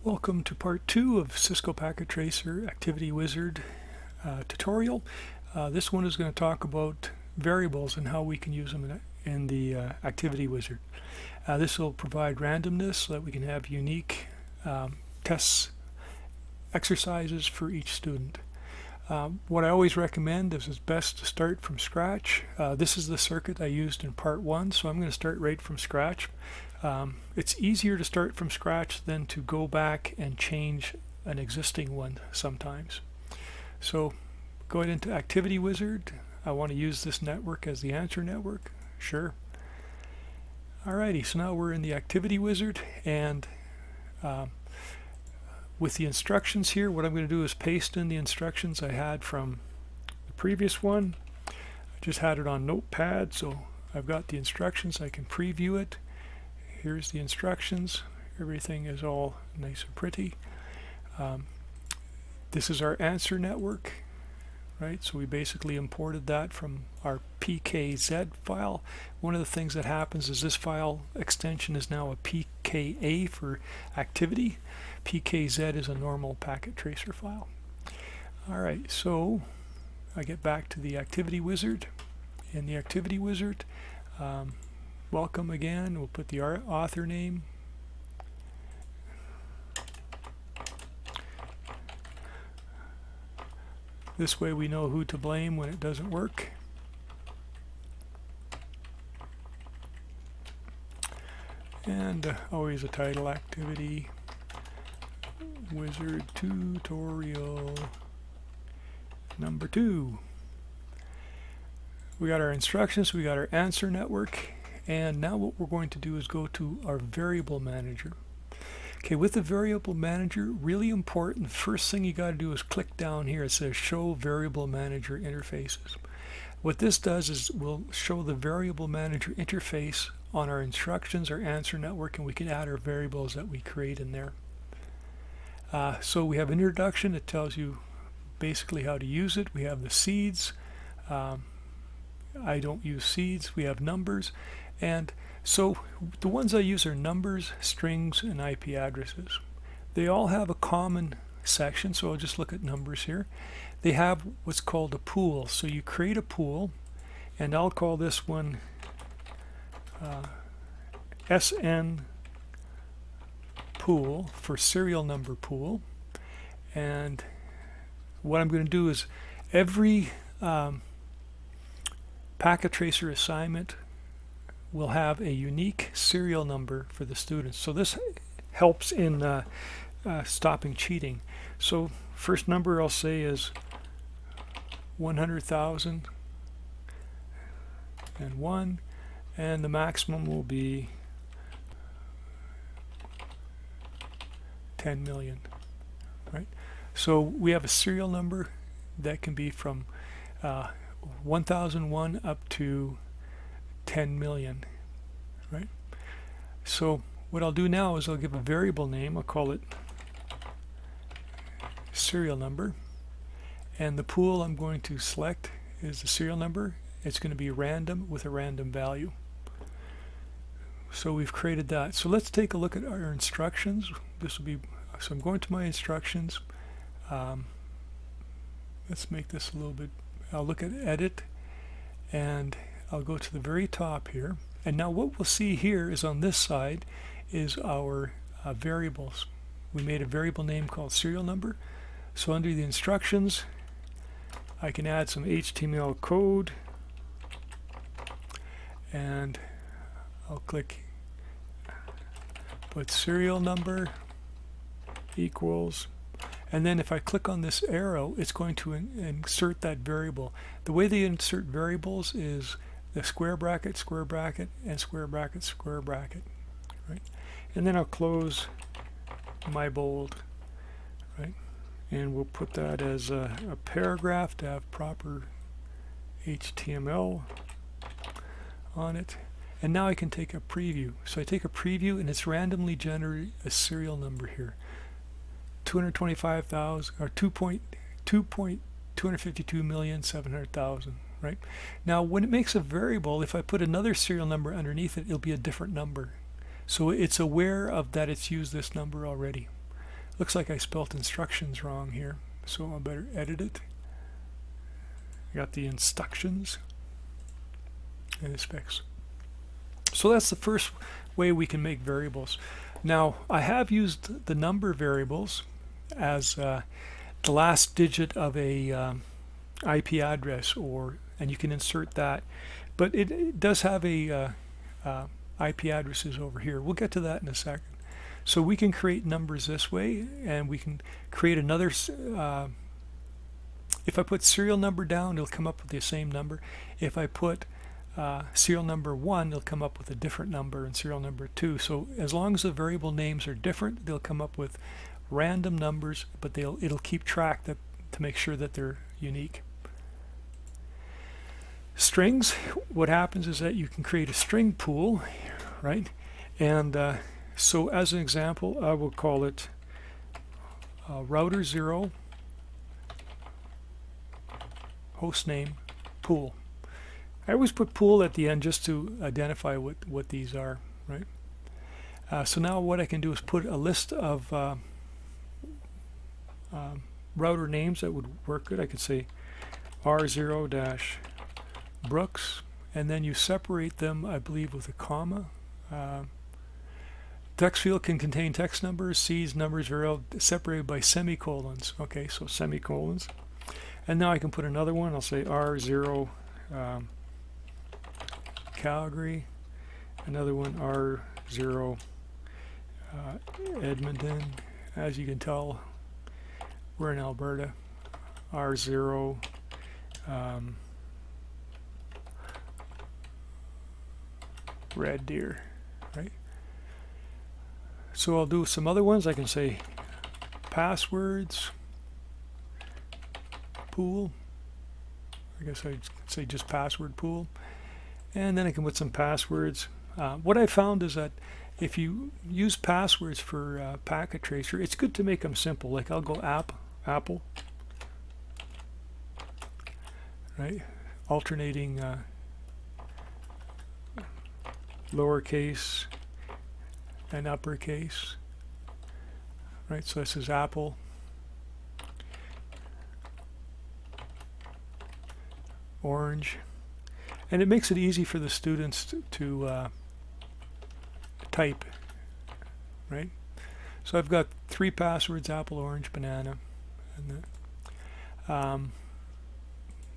Welcome to part 2 of Cisco Packet Tracer Activity Wizard tutorial. This one is going to talk about variables and how we can use them in the Activity Wizard. This will provide randomness so that we can have unique tests, exercises for each student. What I always recommend is it's best to start from scratch. This is the circuit I used in part 1, so I'm going to start right from scratch. It's easier to start from scratch than to go back and change an existing one sometimes. So going into Activity Wizard, I want to use this network as the answer network. Sure. Alrighty, so now we're in the Activity Wizard, and with the instructions here, what I'm going to do is paste in the instructions I had from the previous one. I just had it on Notepad, so I've got the instructions. I can preview it. Here's the instructions. Everything is all nice and pretty. This is our answer network, right? So we basically imported that from our PKZ file. One of the things that happens is this file extension is now a PKA for activity. PKZ is a normal packet tracer file. Alright, so I get back to the Activity Wizard. In the Activity Wizard, welcome again. We'll put the author name. This way we know who to blame when it doesn't work. And always a title: Activity Wizard Tutorial number 2. We got our instructions, we got our answer network, and now what we're going to do is go to our variable manager. Okay, with the variable manager, really important, first thing you got to do is click down here. It says show variable manager interfaces. What this does is we'll show the variable manager interface on our instructions, our answer network, and we can add our variables that we create in there. So we have introduction. It tells you basically how to use it. We have the seeds. I don't use seeds. We have numbers. And so the ones I use are numbers, strings, and IP addresses. They all have a common section, so I'll just look at numbers here. They have what's called a pool. So you create a pool, and I'll call this one SN pool for serial number pool. And what I'm going to do is every packet tracer assignment will have a unique serial number for the students. So this helps in stopping cheating. So first number I'll say is 100,001, and the maximum will be 10 million, right? So we have a serial number that can be from 1001 up to 10 million, right? So what I'll do now is I'll give a variable name. I'll call it serial number, and the pool I'm going to select is the serial number. It's going to be random with a random value. So we've created that. So let's take a look at our instructions. This will be, so I'm going to my instructions. Let's make this a little bit, I'll look at edit, and I'll go to the very top here. And now what we'll see here is on this side is our variables. We made a variable name called serial number. So under the instructions, I can add some HTML code, and I'll click put serial number equals, and then if I click on this arrow, it's going to insert that variable. The way they insert variables is the square bracket, and square bracket, square bracket, right? And then I'll close my bold, right? And we'll put that as a paragraph to have proper HTML on it. And now I can take a preview. So I take a preview, and it's randomly generated a serial number here. 225,000 or 252,700,000, right? Now when it makes a variable, if I put another serial number underneath it, it'll be a different number. So it's aware of that it's used this number already. Looks like I spelt instructions wrong here, so I better edit it. I got the instructions and the specs. So that's the first way we can make variables. Now, I have used the number variables as the last digit of a IP address, and you can insert that. But it does have a IP addresses over here. We'll get to that in a second. So we can create numbers this way, and we can create another. If I put serial number down, it'll come up with the same number. If I put serial number 1, it'll come up with a different number, and serial number 2. So as long as the variable names are different, they'll come up with random numbers, but it'll keep track to make sure that they're unique. Strings, what happens is that you can create a string pool, right? And so as an example, I will call it router 0 hostname pool. I always put pool at the end just to identify what these are, right? So now what I can do is put a list of router names that would work good. I could say R0-Brooks, and then you separate them, I believe, with a comma. Text field can contain text numbers. C's numbers are all separated by semicolons. Okay, so semicolons. And now I can put another one. I'll say R0 Calgary. Another one R0 Edmonton. As you can tell, we're in Alberta. R0 Red Deer, right? So I'll do some other ones. I can say passwords pool. I guess I'd say just password pool. And then I can put some passwords. What I found is that if you use passwords for Packet Tracer, it's good to make them simple. Like I'll go Apple, right? Alternating lowercase and uppercase, right? So this is Apple. Orange. And it makes it easy for the students to type, right? So I've got 3 passwords: apple, orange, banana, and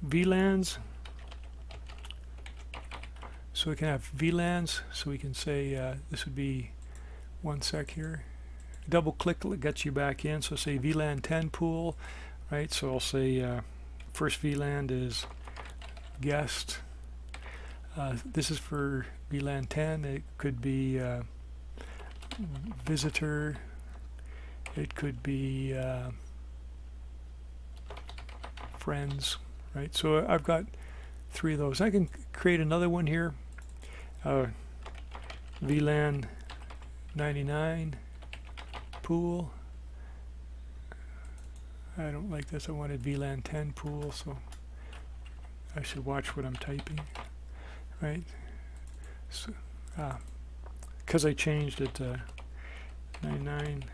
VLANs. So we can have VLANs. So we can say this would be one sec here. Double click gets you back in. So say VLAN 10 pool, right? So I'll say first VLAN is guest. This is for VLAN 10. It could be visitor. It could be friends, right? So I've got 3 of those. I can create another one here. VLAN 99 pool. I don't like this. I wanted VLAN 10 pool, so I should watch what I'm typing, right? So, because I changed it to 99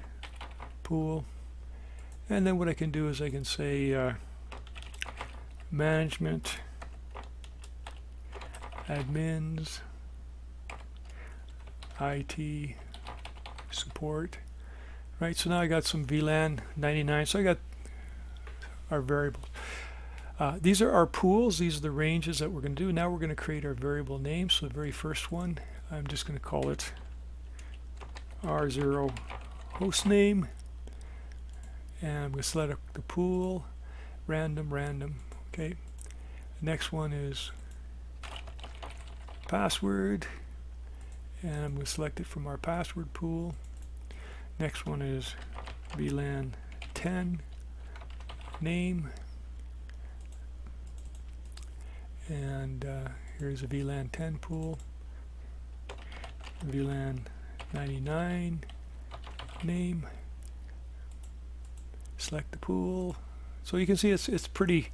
pool. And then what I can do is I can say management, admins, IT, support, right? So now I got some VLAN 99. So I got our variables. These are our pools. These are the ranges that we're going to do. Now we're going to create our variable name. So the very first one, I'm just going to call it R0 hostname. And I'm going to select the pool, random. Okay. The next one is password. And I'm going to select it from our password pool. Next one is VLAN 10 name. And here's a VLAN 10 pool. VLAN 99 name. Select the pool. So you can see it's pretty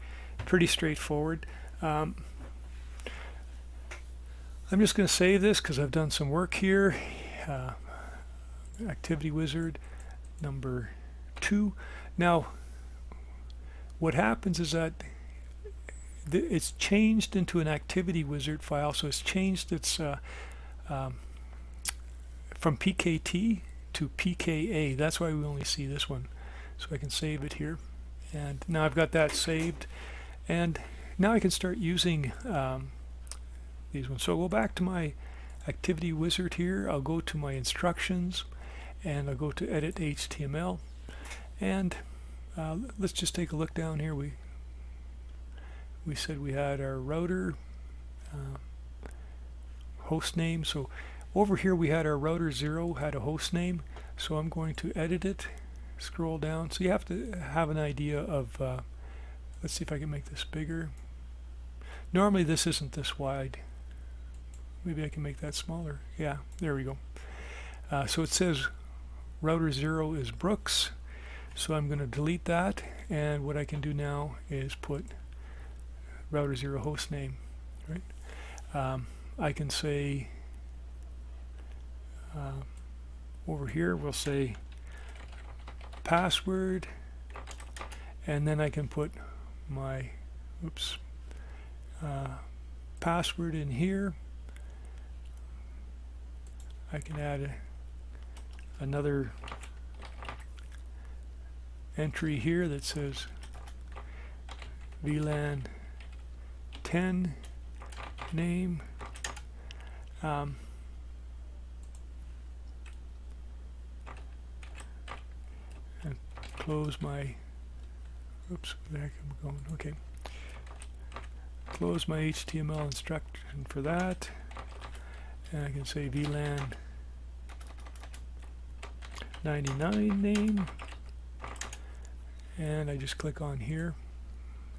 straightforward. I'm just going to save this because I've done some work here. Activity Wizard number 2. Now, what happens is that it's changed into an activity wizard file, so it's changed its from PKT to PKA. That's why we only see this one. So I can save it here, and now I've got that saved, and now I can start using these ones. So I'll go back to my activity wizard here. I'll go to my instructions, and I'll go to edit HTML, and let's just take a look down here. We said we had our router host name. So over here we had our router 0 had a host name. So I'm going to edit it, scroll down. So you have to have an idea of, let's see if I can make this bigger. Normally this isn't this wide. Maybe I can make that smaller. Yeah, there we go. So it says router 0 is Brooks. So I'm going to delete that, and what I can do now is put router 0 host name, right? I can say over here we'll say password, and then I can put my password in here. I can add another entry here that says VLAN 10 name. And close my, where the heck am I going? Okay. Close my HTML instruction for that. And I can say VLAN 99 name. And I just click on here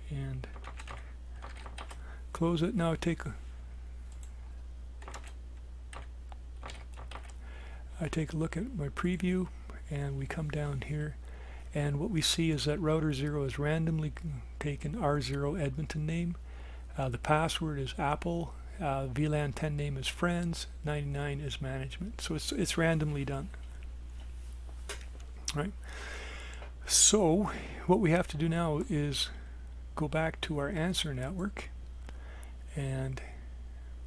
and close it. Now I take a look at my preview, and we come down here, and what we see is that router 0 is randomly taken R0 Edmonton name. The password is Apple. VLAN 10 name is friends. 99 is management. So it's randomly done, right? So what we have to do now is go back to our answer network, and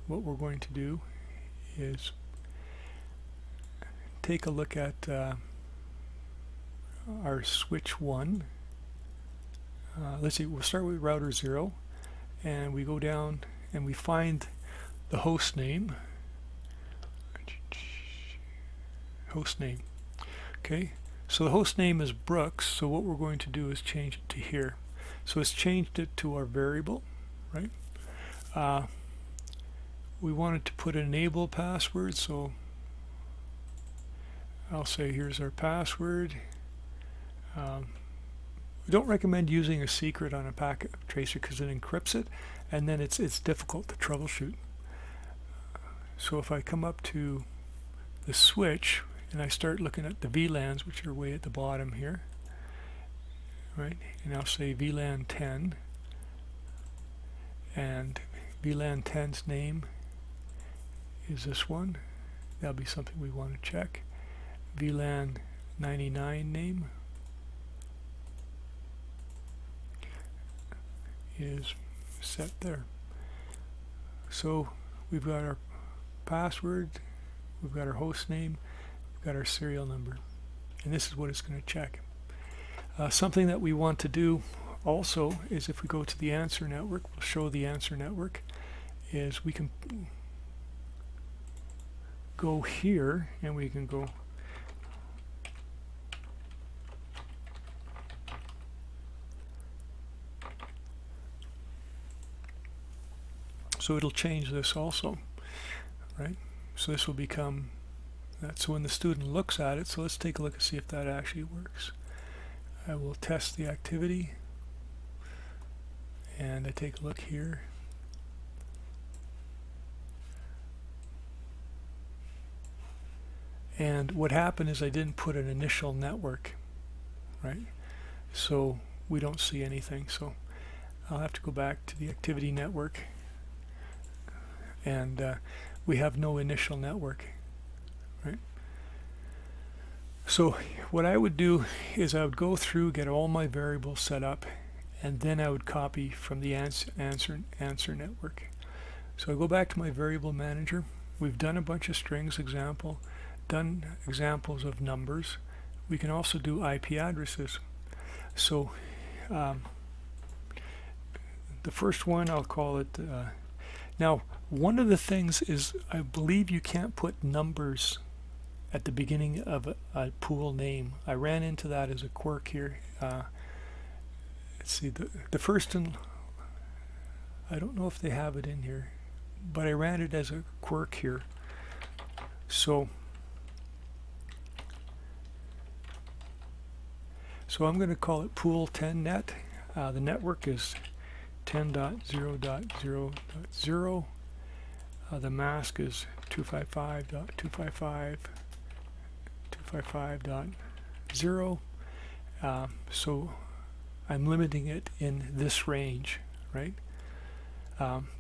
what we're going to do is take a look at our switch 1. Let's see, we'll start with router 0, and we go down and we find the host name. Okay, so the host name is Brooks, so what we're going to do is change it to here. So it's changed it to our variable, right? We wanted to put an enable password, so I'll say here's our password. We don't recommend using a secret on a packet tracer because it encrypts it, and then it's difficult to troubleshoot. So if I come up to the switch and I start looking at the VLANs, which are way at the bottom here, right? And I'll say VLAN 10, and VLAN 10's name is this one. That'll be something we want to check. VLAN 99 name is set there. So we've got our password, we've got our host name, we've got our serial number, and this is what it's going to check. Something that we want to do also is, if we go to the answer network, we'll show the answer network, is we can go here and we can go so it'll change this also, right? So this will become that. So when the student looks at it, so let's take a look and see if that actually works. I will test the activity, and I take a look here. And what happened is I didn't put an initial network, right? So we don't see anything. So I'll have to go back to the activity network, and we have no initial network, right? So what I would do is I would go through, get all my variables set up, and then I would copy from the answer network. So I go back to my variable manager. We've done a bunch of strings example, done examples of numbers. We can also do IP addresses. So the first one, I'll call it, now one of the things is I believe you can't put numbers at the beginning of a pool name. I ran into that as a quirk here. Let's see, the first one, I don't know if they have it in here, but I ran it as a quirk here. So I'm going to call it pool 10 net. The network is 10.0.0.0. The mask is 255.255.255.0. So I'm limiting it in this range, right?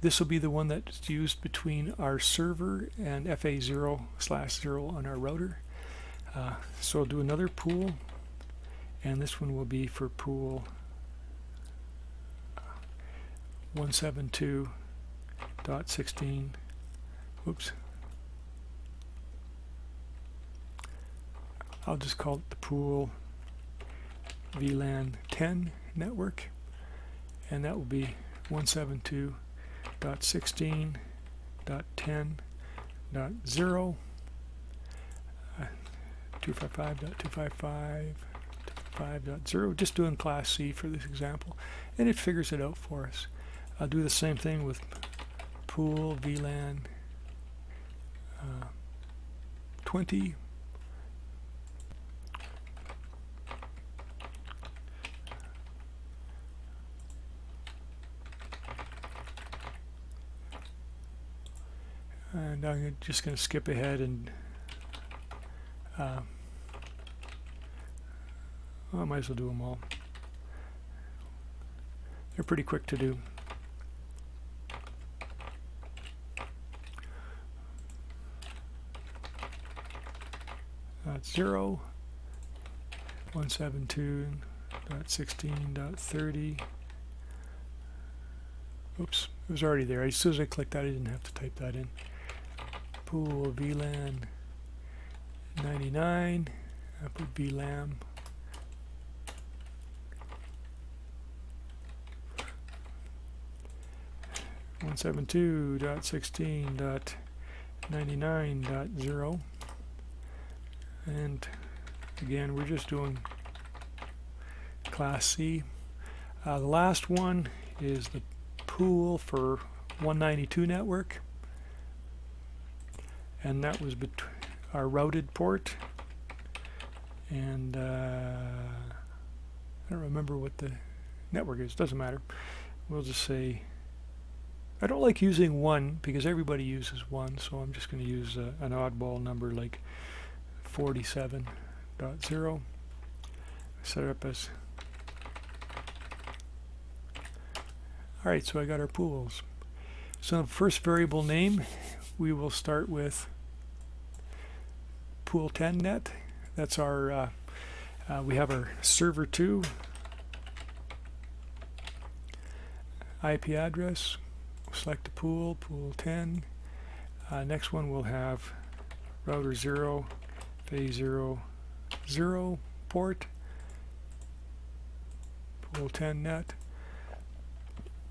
This will be the one that's used between our server and FA0/0 on our router. So I'll do another pool, and this one will be for pool 172.16. Whoops. I'll just call it the pool VLAN 10 network, and that will be 172.16.10.0, 255.255.255.0, just doing class C for this example, and it figures it out for us. I'll do the same thing with pool VLAN 20. And I'm just going to skip ahead and I might as well do them all. They're pretty quick to do. That's 0, 172.16.30. Oops, it was already there. As soon as I clicked that, I didn't have to type that in. Pool VLAN 99. I put VLAM. .172.16.99.0, and again we're just doing class C. The last one is the pool for 192 network, and that was our routed port, and I don't remember what the network is, doesn't matter. We'll just say, I don't like using 1 because everybody uses 1, so I'm just going to use an oddball number like 47.0. Set it up as, alright, so I got our pools. So the first variable name, we will start with pool 10 net. That's our, we have our server 2 IP address. Select the pool, pool 10. Next one we'll have router 0, phase 0, 0 port, pool 10 net.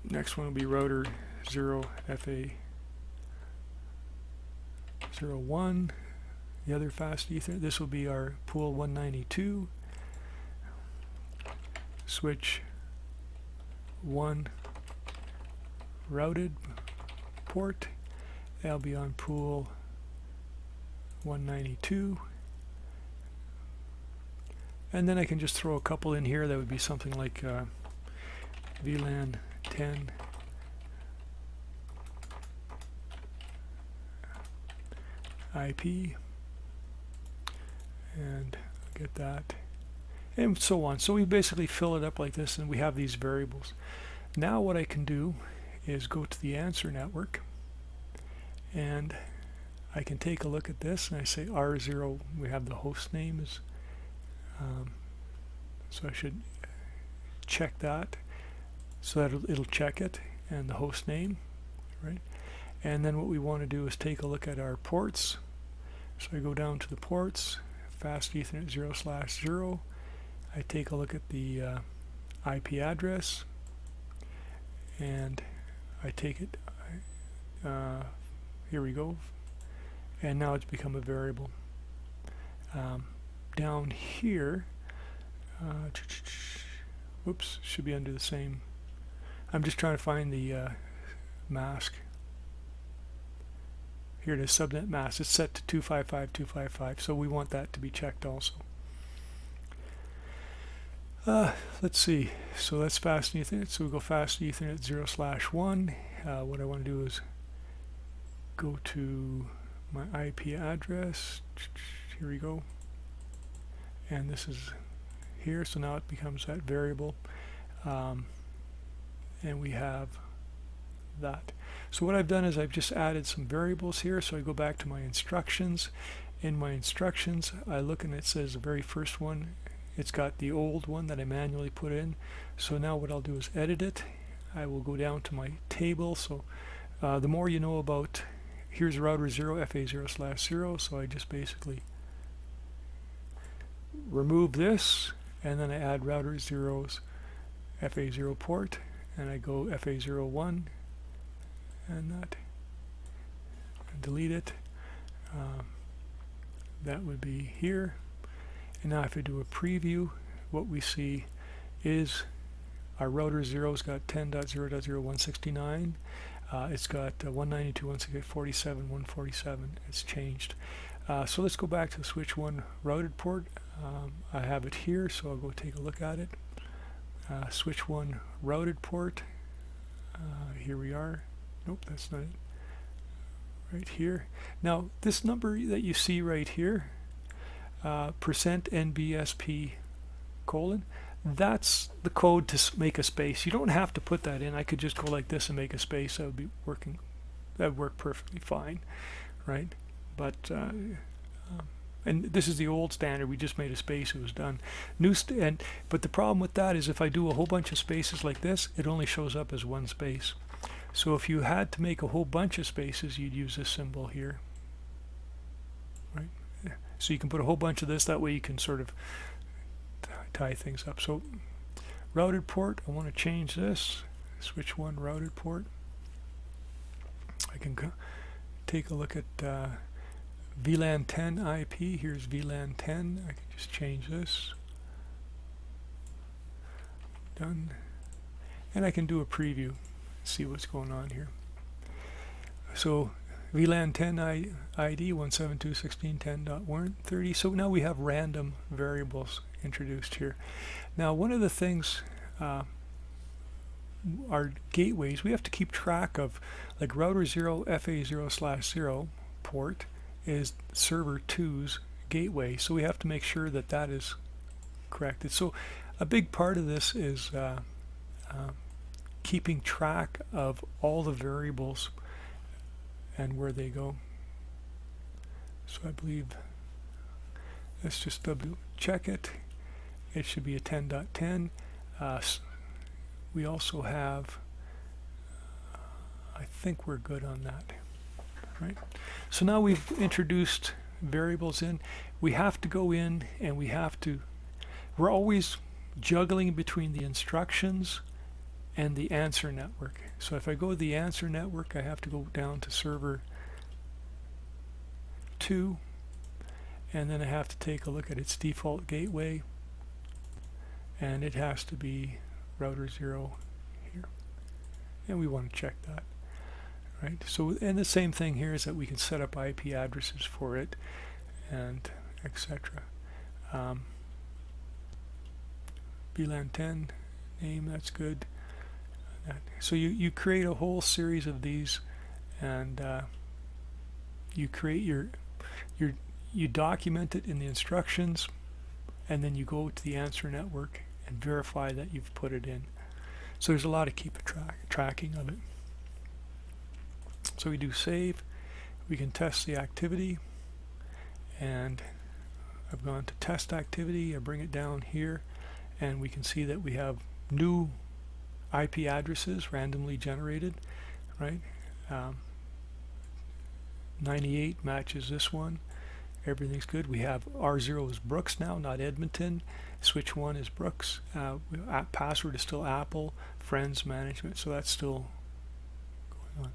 Next one will be router 0, FA 01, the other fast Ethernet. This will be our pool 192, switch 1 routed port. That'll be on pool 192, and then I can just throw a couple in here. That would be something like VLAN 10 IP, and get that, and so on. So we basically fill it up like this, and we have these variables. Now what I can do is go to the answer network, and I can take a look at this, and I say R0, we have the host name is So I should check that so that it'll check it and the host name, right? And then what we want to do is take a look at our ports. So I go down to the ports, fast Ethernet 0/0. I take a look at the IP address, and I take it, here we go, and now it's become a variable. Down here, whoops, should be under the same. I'm just trying to find the mask. Here it is, subnet mask. It's set to 255.255, so we want that to be checked also. Let's see. So that's fast Ethernet. So we go fast Ethernet 0/1. What I want to do is go to my IP address. Here we go. And this is here. So now it becomes that variable. And we have that. So what I've done is I've just added some variables here. So I go back to my instructions. In my instructions, I look and it says the very first one, it's got the old one that I manually put in. So now what I'll do is edit it. I will go down to my table. So the more you know about, here's router 0, FA 0/0. So I just basically remove this, and then I add router 0's FA 0 port, and I go FA 01, and that, and delete it. That would be here. And now if I do a preview, what we see is our router 0's got 10.0.0.169. It's got 192.168.47.147. It's changed. So let's go back to the switch 1 routed port. I have it here, so I'll go take a look at it. Switch 1 routed port. Here we are. Nope, that's not it. Right here. Now, this number that you see right here, %NBSP : that's the code to make a space. You don't have to put that in. I could just go like this and make a space. That would be working. That would work perfectly fine, right? But and this is the old standard. We just made a space. It was done. But the problem with that is if I do a whole bunch of spaces like this, it only shows up as one space. So if you had to make a whole bunch of spaces, you'd use this symbol here, right? So you can put a whole bunch of this. That way you can sort of tie things up. So routed port, I want to change this. Switch 1 routed port. I can take a look at VLAN 10 IP. Here's VLAN 10. I can just change this. Done. And I can do a preview. See what's going on here. So VLAN 10 ID 172.16.10.130. So now we have random variables introduced here. Now one of the things, our gateways, we have to keep track of, like router 0 FA 0/0 port is server 2's gateway. So we have to make sure that that is corrected. So a big part of this is keeping track of all the variables and where they go. So I believe, let's just double check it. It should be a 10.10. We also have, I think we're good on that, right? So now we've introduced variables in. We have to go in and we're always juggling between the instructions and the answer network. So if I go to the answer network, I have to go down to server 2, and then I have to take a look at its default gateway, and it has to be router 0 here. And we want to check that, right? So, and the same thing here is that we can set up IP addresses for it, and etc. VLAN 10 name, that's good. So you create a whole series of these, and you create you document it in the instructions, and then you go to the answer network and verify that you've put it in. So there's a lot of tracking of it. So we do save. We can test the activity, and I've gone to test activity. I bring it down here, and we can see that we have new IP addresses randomly generated, right? 98 matches this one. Everything's good. We have R0 is Brooks now, not Edmonton. Switch 1 is Brooks. Password is still Apple. Friends management, so that's still going on.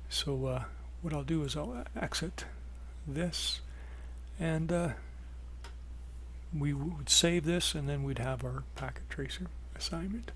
So what I'll do is I'll exit this, and we would save this, and then we'd have our packet tracer assignment.